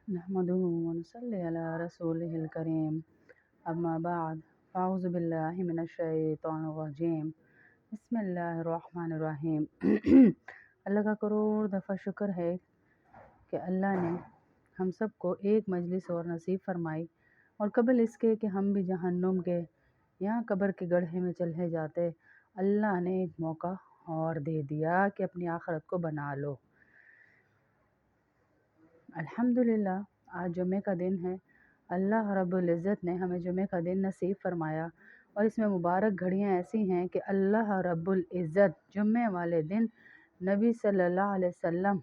नहमदुहु व नसल्ली अला रसूलिहिल करीम अम्मा बाद फ़अऊज़ु बिल्लाहि मिनश शैतानिर रजीम बिस्मिल्लाहिर्रहमानिर्रहीम। अल्लाह का करोड़ दफ़ा शुक्र है कि अल्लाह ने हम सबको एक मजलिस और नसीब फरमाई, और कबल इसके कि हम भी जहन्नुम के यहाँ कब्र के गड्ढे में चले जाते, अल्लाह ने एक मौका और दे दिया कि अपनी आखिरत को बना लो। अल्हम्दुलिल्लाह आज जुमे का दिन है। अल्लाह रब्बुल इज़्ज़त ने हमें जुमे का दिन नसीब फरमाया, और इसमें मुबारक घड़ियाँ ऐसी हैं कि अल्लाह रब्बुल इज़्ज़त जुम्मे वाले दिन नबी सल्लल्लाहु अलैहि वसल्लम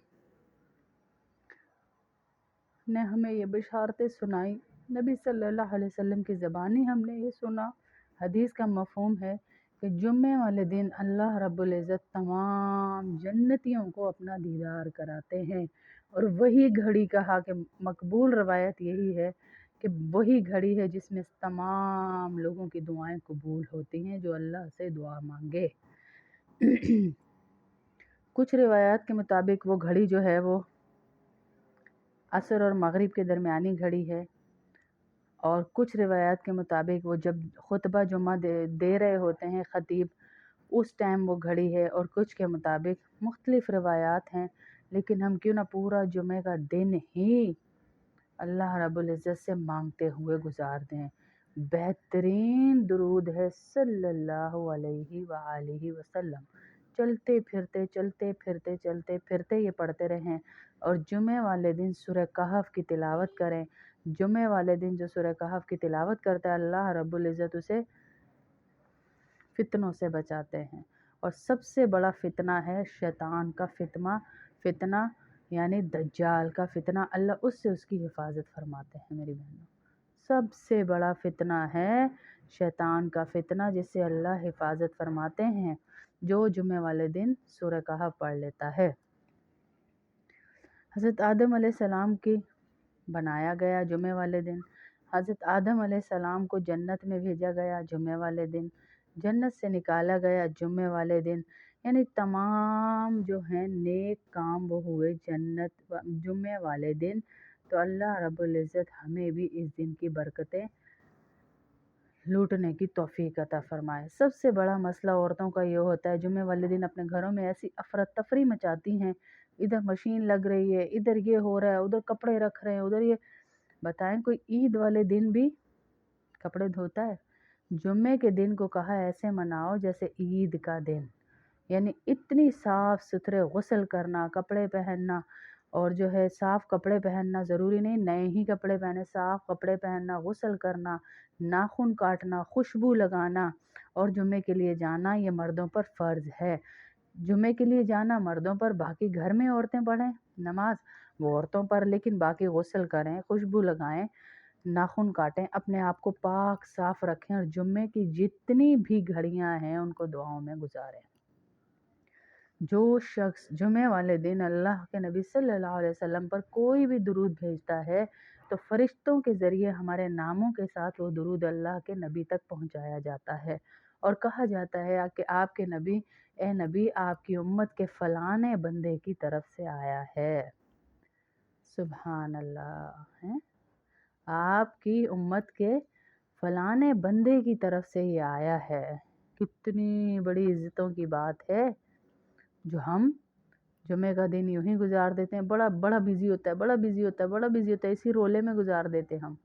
ने हमें ये बशारतें सुनाई। नबी सल्लल्लाहु अलैहि वसल्लम की ज़बानी हमने ये सुना। हदीस का मफ़हूम है कि जुम्मे वाले दिन अल्लाह रब्बुल इज़्ज़त तमाम जन्नतियों को अपना दीदार कराते हैं, और वही घड़ी कहा कि मकबूल रवायत यही है कि वही घड़ी है जिसमें तमाम लोगों की दुआएं कबूल होती हैं जो अल्लाह से दुआ मांगे। कुछ रिवायात के मुताबिक वो घड़ी जो है वो असर और मगरिब के दरमियानी घड़ी है, और कुछ रिवायात के मुताबिक वो जब खुतबा जुम्मा दे रहे होते हैं ख़तीब, उस टाइम वो घड़ी है, और कुछ के मुताबिक मुख्तलिफ़ रिवायात हैं। लेकिन हम क्यों ना पूरा जुमे का दिन ही अल्लाह रब्बुल इज़्ज़त से मांगते हुए गुजार दें। बेहतरीन दुरूद है सल्लल्लाहु अलैहि वसल्लम। चलते फिरते ये पढ़ते रहें, और जुमे वाले दिन सूरह कहफ की तिलावत करें। जुमे वाले दिन जो सूरह कहफ की तिलावत करता है, अल्लाह रब्बुल इज़्ज़त उसे फितनों से बचाते हैं। और सबसे बड़ा फितना है शैतान का फितना यानी दज्जाल का फितना। अल्लाह उससे उसकी हिफाजत फरमाते हैं मेरी बहनों। सबसे बड़ा फितना है शैतान का फितना, जिससे अल्लाह हिफाजत फरमाते हैं जो जुमे वाले दिन सूरह कहफ पढ़ लेता है। हज़रत आदम अलैहिस्सलाम की बनाया गया जुमे वाले दिन। हज़रत आदम अलैहिस्सलाम को जन्नत में भेजा गया जुमे वाले दिन। जन्नत से निकाला गया जुमे वाले दिन। यानी तमाम जो हैं नेक काम वो हुए जुमे वाले दिन। तो अल्लाह रब्बुल इज़्ज़त हमें भी इस दिन की बरकतें लूटने की तौफीक अता फ़रमाए। सबसे बड़ा मसला औरतों का ये होता है, जुमे वाले दिन अपने घरों में ऐसी अफरा तफरी मचाती हैं, इधर मशीन लग रही है, इधर ये हो रहा है, उधर कपड़े रख रहे हैं, उधर ये। बताएं कोई ईद वाले दिन भी कपड़े धोता है? जुम्मे के दिन को कहा ऐसे मनाओ जैसे ईद का दिन। यानी इतनी साफ़ सुथरे गुस्ल करना, कपड़े पहनना, और जो है साफ़ कपड़े पहनना, ज़रूरी नहीं नए ही कपड़े पहने, साफ़ कपड़े पहनना, गुस्ल करना, नाखून काटना, खुशबू लगाना, और जुम्मे के लिए जाना ये मर्दों पर फ़र्ज़ है। जुम्मे के लिए जाना मर्दों पर, बाकी घर में औरतें पढ़ें नमाज वो औरतों पर, लेकिन बाकी गुस्ल करें, खुशबू लगाएं, नाखून काटें, अपने आप को पाक साफ़ रखें, और जुम्मे की जितनी भी घड़ियां हैं उनको दुआओं में गुजारें। जो शख्स जुमे वाले दिन अल्लाह के नबी सल्लल्लाहु अलैहि वसल्लम पर कोई भी दुरूद भेजता है, तो फ़रिश्तों के ज़रिए हमारे नामों के साथ वो दुरूद अल्लाह के नबी तक पहुंचाया जाता है, और कहा जाता है कि आपके नबी, ए नबी आपकी उम्मत के फ़लाने बंदे की तरफ से आया है। सुभान अल्लाह है, आपकी उम्मत के फ़लाने बंदे की तरफ से ये आया है। कितनी बड़ी इज़्ज़तों की बात है जो हम जुमे का दिन यूं ही गुजार देते हैं। बड़ा बड़ा बिजी होता है, बड़ा बिजी होता है, बड़ा बिजी होता है, इसी रोले में गुजार देते हम।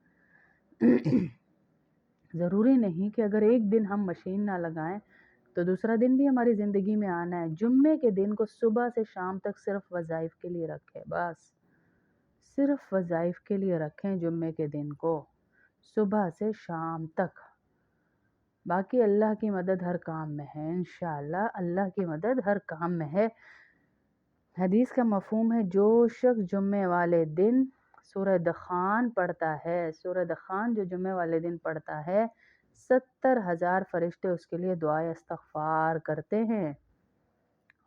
ज़रूरी नहीं कि अगर एक दिन हम मशीन ना लगाएं तो दूसरा दिन भी हमारी ज़िंदगी में आना है। जुम्मे के दिन को सुबह से शाम तक सिर्फ वज़ाइफ के लिए रखें, बस सिर्फ वज़ाइफ के लिए रखें जुम्मे के दिन को, सुबह से शाम तक। बाकी अल्लाह की मदद हर काम में है, इंशाअल्लाह अल्लाह की मदद हर काम में है। हदीस का मफ़हूम है, जो शख्स जुम्मे वाले दिन सूरह दखान पढ़ता है, सूरह दखान जो जुम्मे वाले दिन पढ़ता है, 70,000 फरिश्ते उसके लिए दुआए इस्तग़फ़ार करते हैं।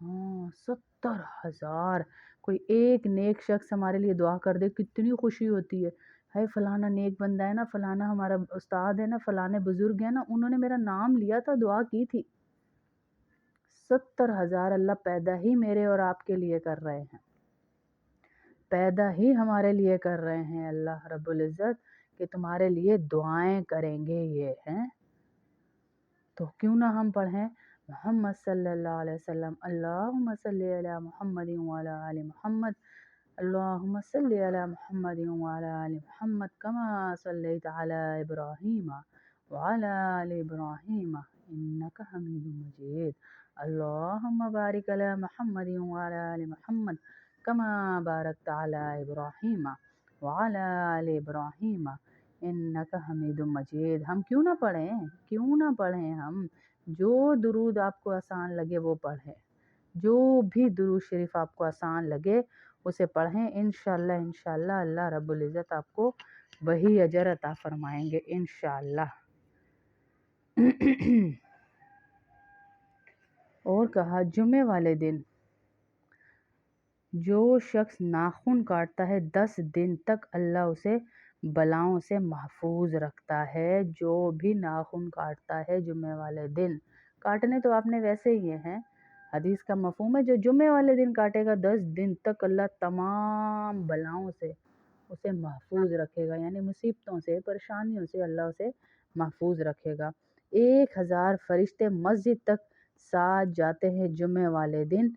हाँ 70,000। कोई एक नेक शख्स हमारे लिए दुआ कर दे, कितनी खुशी होती है। हाय फलाना नेक बंदा है ना, फलाना हमारा उस्ताद है ना, फलाने बुजुर्ग है ना, उन्होंने मेरा नाम लिया था, दुआ की थी। 70,000 अल्लाह पैदा ही मेरे और आपके लिए कर रहे हैं। پیدا ہی ہمارے لیے کر رہے ہیں اللہ رب العزت کہ تمہارے لیے دعائیں کریں گے یہ ہیں، تو کیوں نہ ہم پڑھیں محمد صلی اللہ علیہ وسلم، اللہم صلی علی محمد وعلی آل محمد، اللہم صلی علی محمد وعلی آل محمد کما صلیت علی ابراہیم وعلی آل ابراہیم انک حمید مجید، اللہم بارک علی محمد وعلی آل محمد کما بارکت علی ابراہیم وعلی آل ابراہیم انک حمید مجید۔ ہم کیوں نہ پڑھیں ہم جو درود آپ کو آسان لگے وہ پڑھیں، جو بھی درود شریف آپ کو آسان لگے اسے پڑھیں، انشاءاللہ اللہ رب العزت آپ کو وہی اجر عطا فرمائیں گے انشاءاللہ۔ اور کہا جمعے والے دن جو شخص ناخن کاٹتا ہے 10 دن تک اللہ اسے بلاؤں سے محفوظ رکھتا ہے۔ جو بھی ناخن کاٹتا ہے جمعے والے دن، کاٹنے تو آپ نے ویسے ہی ہیں، حدیث کا مفہوم ہے جو جمعے والے دن کاٹے گا 10 دن تک اللہ تمام بلاؤں سے اسے محفوظ رکھے گا، یعنی مصیبتوں سے، پریشانیوں سے اللہ اسے محفوظ رکھے گا۔ 1000 فرشتے مسجد تک ساتھ جاتے ہیں جمعے والے دن،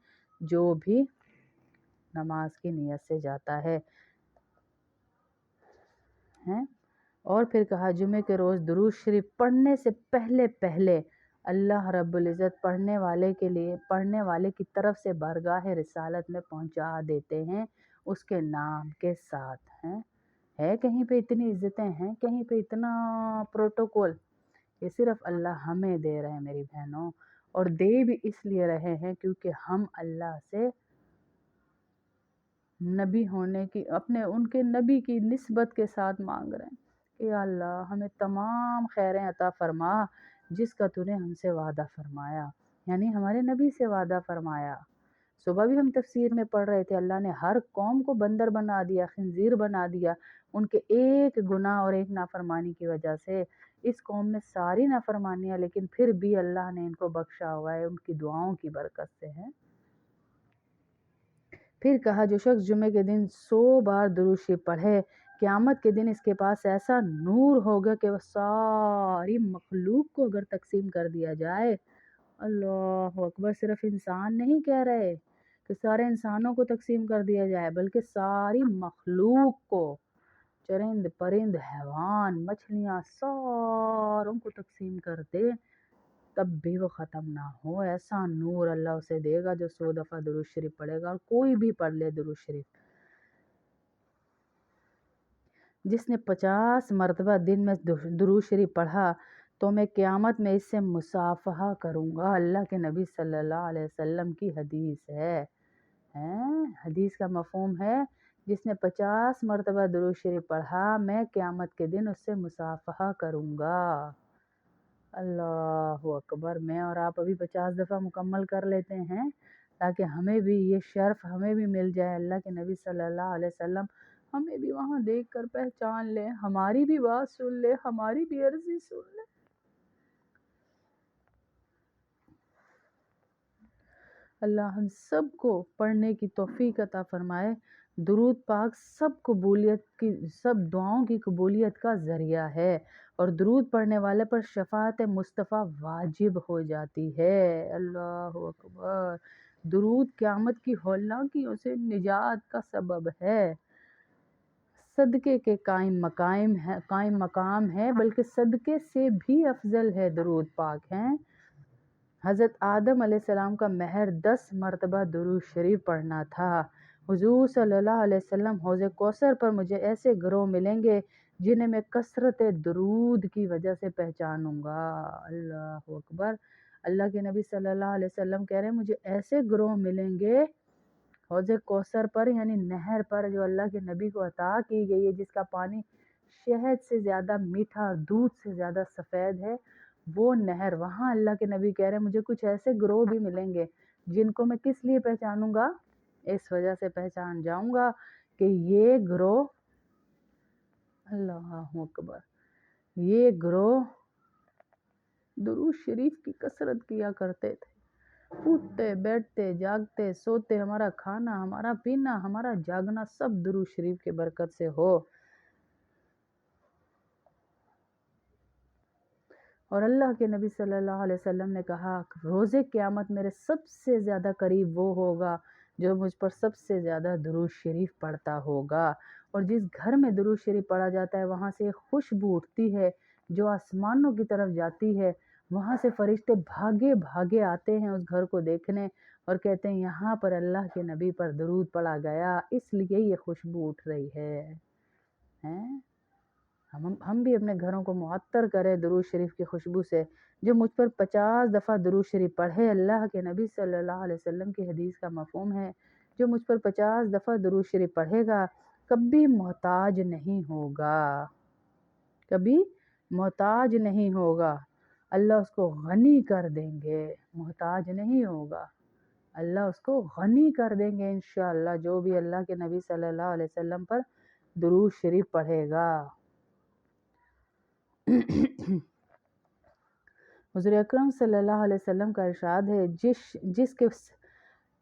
جو بھی نماز کی نیت سے جاتا ہے۔ اور پھر کہا جمعے کے روز درود شریف پڑھنے سے پہلے اللہ رب العزت پڑھنے والے کی طرف سے بارگاہ رسالت میں پہنچا دیتے ہیں اس کے نام کے ساتھ۔ ہے کہیں پہ اتنی عزتیں ہیں، کہیں پہ اتنا پروٹوکول، یہ صرف اللہ ہمیں دے رہے ہیں میری بہنوں، اور دے بھی اس لیے رہے ہیں کیونکہ ہم اللہ سے نبی ہونے کی، ان کے نبی کی نسبت کے ساتھ مانگ رہے ہیں کہ یا اللہ ہمیں تمام خیریں عطا فرما جس کا تو نے ہم سے وعدہ فرمایا، یعنی ہمارے نبی سے وعدہ فرمایا۔ صبح بھی ہم تفسیر میں پڑھ رہے تھے، اللہ نے ہر قوم کو بندر بنا دیا، خنزیر بنا دیا، ان کے ایک گناہ اور ایک نافرمانی کی وجہ سے۔ اس قوم میں ساری نافرمانیاں لیکن پھر بھی اللہ نے ان کو بخشا ہوا ہے، ان کی دعاؤں کی برکت سے ہے۔ پھر کہا جو شخص جمعے کے دن 100 بار درود شریف پڑھے، قیامت کے دن اس کے پاس ایسا نور ہوگا کہ وہ ساری مخلوق کو اگر تقسیم کر دیا جائے، اللہ اکبر، صرف انسان نہیں کہہ رہے کہ سارے انسانوں کو تقسیم کر دیا جائے، بلکہ ساری مخلوق کو، چرند پرند حیوان مچھلیاں ساروں کو تقسیم کر دے تب بھی وہ ختم نہ ہو، ایسا نور اللہ اسے دے گا جو 100 دفعہ درود شریف پڑھے گا۔ اور کوئی بھی پڑھ لے درود شریف، جس نے 50 مرتبہ دن میں درود شریف پڑھا تو میں قیامت میں اس سے مصافحہ کروں گا، اللہ کے نبی صلی اللہ علیہ وسلم کی حدیث ہے۔ حدیث کا مفہوم ہے جس نے 50 مرتبہ درود شریف پڑھا میں قیامت کے دن اس سے مصافحہ کروں گا۔ اللہ اکبر، میں اور آپ ابھی 50 دفعہ مکمل کر لیتے ہیں تاکہ ہمیں بھی یہ شرف ہمیں بھی مل جائے، اللہ کے نبی صلی اللہ علیہ وسلم ہمیں بھی وہاں دیکھ کر پہچان لے، ہماری بھی بات سن لے، ہماری بھی عرضی سن لے۔ اللہ ہم سب کو پڑھنے کی توفیق عطا فرمائے۔ درود پاک سب دعاؤں کی قبولیت کا ذریعہ ہے، اور درود پڑھنے والے پر شفاعت مصطفیٰ واجب ہو جاتی ہے۔ اللہ اکبر، درود قیامت کی ہولناکیوں سے نجات کا سبب ہے، صدقے کے قائم مقام ہے، بلکہ صدقے سے بھی افضل ہے درود پاک ہیں۔ حضرت آدم علیہ السلام کا محر 10 مرتبہ درود شریف پڑھنا تھا۔ حضور صلی اللہ علیہ وسلم حوض کوثر پر مجھے ایسے گروہ ملیں گے جنہیں میں کثرت درود کی وجہ سے پہچانوں گا۔ اللہ اکبر، اللہ کے نبی صلی اللہ علیہ وسلم کہہ رہے ہیں مجھے ایسے گروہ ملیں گے حوض کوثر پر، یعنی نہر پر جو اللہ کے نبی کو عطا کی گئی ہے، جس کا پانی شہد سے زیادہ میٹھا اور دودھ سے زیادہ سفید ہے، وہ نہر، وہاں اللہ کے نبی کہہ رہے ہیں مجھے کچھ ایسے گروہ بھی ملیں گے جن کو میں کس لیے پہچانوں گا؟ اس وجہ سے پہچان جاؤں گا کہ یہ گروہ، اللہ اکبر، یہ گروہ درود شریف کی کثرت کیا کرتے تھے، उठते बैठते जागते सोते, हमारा खाना हमारा पीना हमारा जागना सब दुरूद शरीफ के बरकत से हो। और अल्लाह के नबी सल्लल्लाहु अलैहि वसल्लम ने कहा, रोज़े क़यामत मेरे सबसे ज़्यादा करीब वो होगा जो मुझ पर सबसे ज़्यादा दुरूद शरीफ पढ़ता होगा। और जिस घर में दुरूद शरीफ पढ़ा जाता है वहाँ से एक खुशबू उठती है जो आसमानों की तरफ जाती है। वहाँ से फरिश्ते भागे भागे आते हैं उस घर को देखने और कहते हैं यहाँ पर अल्लाह के नबी पर दुरूद पढ़ा गया, इसलिए ये खुशबू उठ रही है। हैं? हम भी अपने घरों को मुअत्तर करें दुरूद शरीफ की खुशबू से। जो मुझ पर 50 दफ़ा दुरूद शरीफ पढ़े, अल्लाह के नबी सल्लल्लाहु अलैहि वसल्लम की हदीस का मफ़हूम है, जो मुझ पर 50 दफ़ा दुरूद शरीफ पढ़ेगा कभी मोहताज नहीं होगा, कभी मोहताज नहीं होगा। अल्लाह उसको गनी कर देंगे, मोहताज नहीं होगा। अल्लाह उसको गनी कर देंगे इंशाअल्लाह, जो भी अल्लाह के नबी सल्लल्लाहु अलैहि वसल्लम पर दुरूद शरीफ पढ़ेगा। हुज़ूर अकरम सल्लल्लाहु अलैहि वसल्लम का इरशाद है, जिसके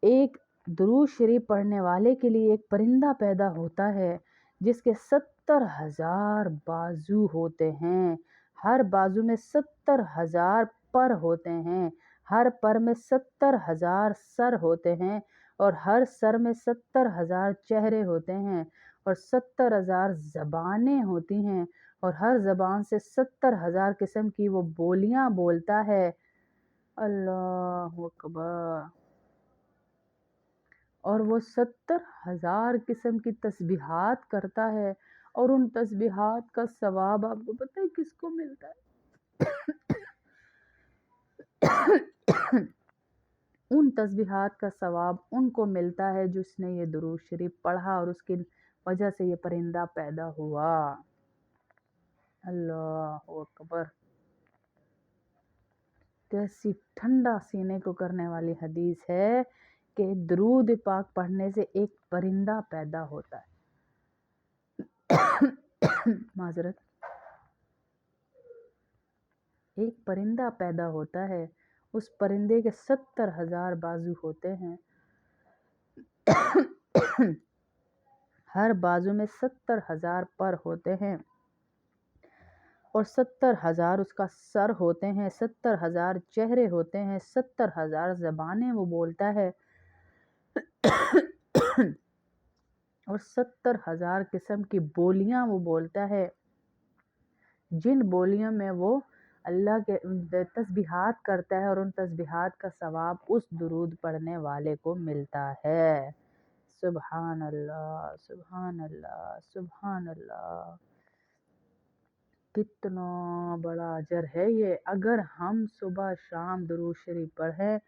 एक दुरूद शरीफ पढ़ने वाले के लिए एक परिंदा पैदा होता है जिसके 70,000 बाजू होते हैं, हर बाजू में 70,000 पर होते हैं, हर पर में 70,000 सर होते हैं और हर सर में 70,000 चेहरे होते हैं और 70,000 ज़बानें होती हैं और हर ज़बान से 70,000 किस्म की वो बोलियां बोलता है। अल्लाहु अकबर। और वो 70,000 किस्म की तस्बीहात करता है और उन तस्बीहात का सवाब आपको पता है किसको मिलता है? उन तस्बीहात का सवाब उनको मिलता है जिसने ये दुरूद शरीफ पढ़ा और उसकी वजह से ये परिंदा पैदा हुआ। अल्लाहु अकबर। कैसी ठंडा सीने को करने वाली हदीस है कि दुरूद पाक पढ़ने से एक परिंदा पैदा होता है। माजरत, एक परिंदा पैदा होता है, उस परिंदे के 70,000 बाजू होते हैं। हर बाजू में 70,000 पर होते हैं और 70,000 उसका सर होते हैं, 70,000 चेहरे होते हैं, 70,000 ज़बानें वो बोलता है और 70,000 किस्म की बोलियां वो बोलता है, जिन बोलियों में वो अल्लाह के तस्बीहात करता है और उन तस्बीहात का सवाब उस दुरूद पढ़ने वाले को मिलता है। सुभान अल्लाह, सुभान अल्लाह, सुभान अल्लाह। कितना बड़ा अजर है ये। अगर हम सुबह शाम दुरूद शरीफ पढ़ें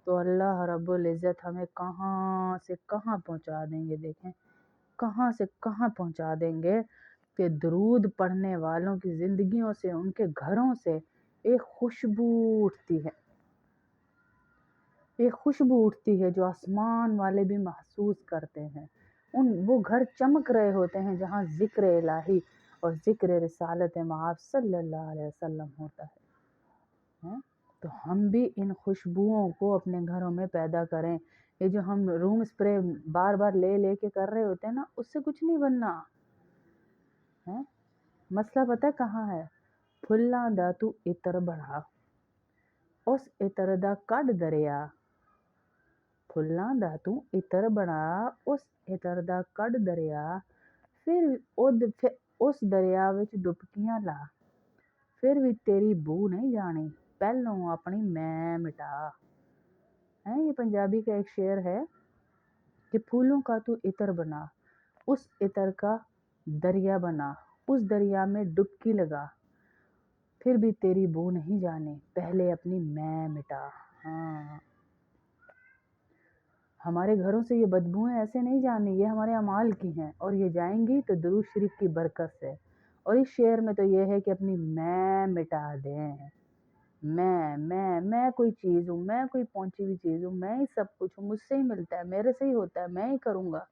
तो अल्लाह रब्बुल इज़्ज़त हमें कहाँ से कहाँ पहुँचा देंगे। देखें कहाँ से कहाँ पहुँचा देंगे कि दुरूद पढ़ने वालों की ज़िंदगियों से, उनके घरों से एक खुशबू उठती है, एक खुशबू उठती है जो आसमान वाले भी महसूस करते हैं। वो घर चमक रहे होते हैं जहाँ ज़िक्र इलाही और ज़िक्र रिसालत मआब सल्लल्लाहु अलैहि वसल्लम होता है। तो हम भी इन खुशबुओं को अपने घरों में पैदा करें। ये जो हम रूम स्प्रे बार बार ले के कर रहे होते हैं ना, उससे कुछ नहीं बनना है। मसला पता है कहाँ है? फुल्लां दा तू इतर बढ़ा, उस इतर दा कड दरिया। फुल्लां दा तू इतर बना, उस इतर दा कड दरिया। फिर उस दरिया विच डुबकियां ला, फिर भी तेरी बू नहीं जानी, पहलों अपनी मैं मिटा। है ये पंजाबी का एक शेर है कि फूलों का तू इतर बना, उस इतर का दरिया बना, उस दरिया में डुबकी लगा, फिर भी तेरी बू नहीं जानी, पहले अपनी मैं मिटा। हाँ, हमारे घरों से ये बदबूएं ऐसे नहीं जानी, ये हमारे अमाल की हैं और ये जाएंगी तो दुरूद शरीफ की बरकत से। और इस शेर में तो ये है कि अपनी मैं मिटा दें। मैं कोई चीज़ हूँ, मैं कोई पहुंची हुई चीज़ हूँ, मैं ही सब कुछ हूँ, मुझसे ही मिलता है, मेरे से ही होता है, मैं ही करूँगा।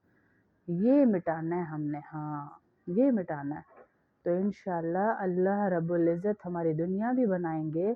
ये मिटाना है हमने। हाँ, ये मिटाना है। तो इंशाअल्लाह अल्लाह रब्बुल इज़्ज़त हमारी दुनिया भी बनाएंगे